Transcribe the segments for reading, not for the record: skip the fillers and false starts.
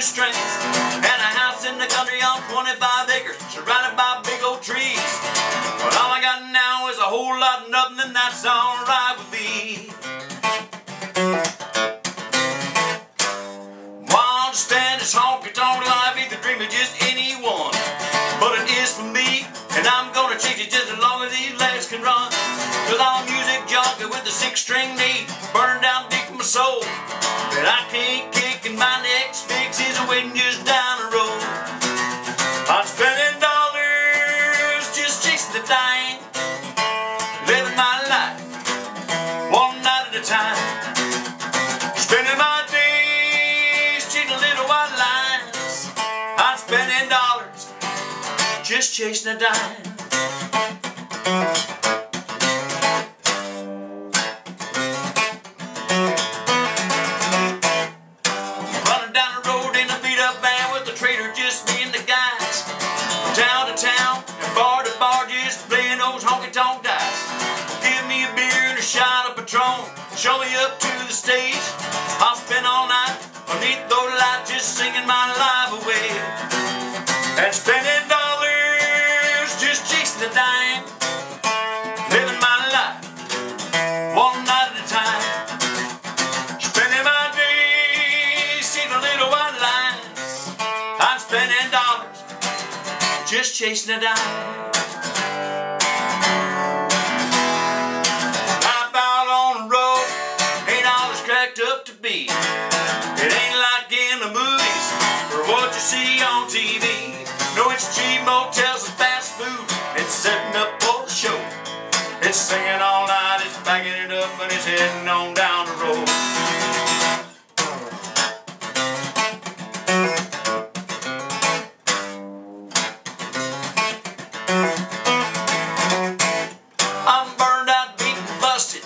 strings, and a house in the country on 25 acres, surrounded by big old trees. But all I got now is a whole lot of nothing, and that's alright with me. Well, understand this honky-tonk life ain't the dream of just anyone, but it is for me, and I'm gonna chase it just as long as these legs can run. Cause I'm a music junkie with a 6-string knee, burning down deep in my soul, that I can't kick, and my next fix is waiting just down the road. I'm spending dollars just chasing the dime, living my life one night at a time, spending my days chasing little white lines. I'm spending dollars just chasing a dime. Town to town and bar to bar, just playing those honky-tonk dice. Give me a beer and a shot of Patron, show me up to the stage. I'll spend all night beneath those lights, just singing my life away, and spending dollars just chasing the dime, living my life one night at a time, spending my days seeing little white lines. I'm spending dollars just chasing a dime. Life out on the road ain't all it's cracked up to be. It ain't like in the movies or what you see on TV. No, it's cheap motels and fast food. It's setting up for the show. It's singing all night, it's backing it up, and it's heading on down the road. I'm burned out, beat and busted,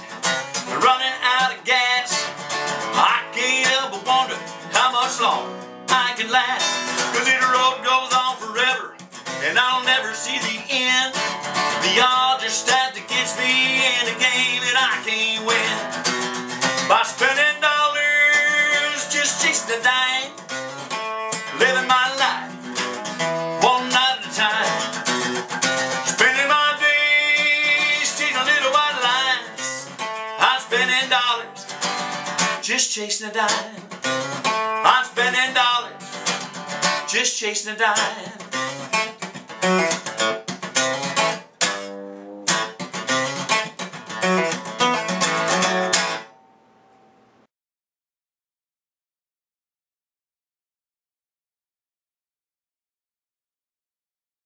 running out of gas. I can't help but wonder how much longer I can last. Cause the road goes on forever, and I'll never see the end. The odds are stacked against me in a game that I can't win. By spending dollars just chasing a dime, living my life one night at a time, spending my days chasing little white lines. I'm spending dollars just chasing a dime. I'm spending dollars just chasing a dime.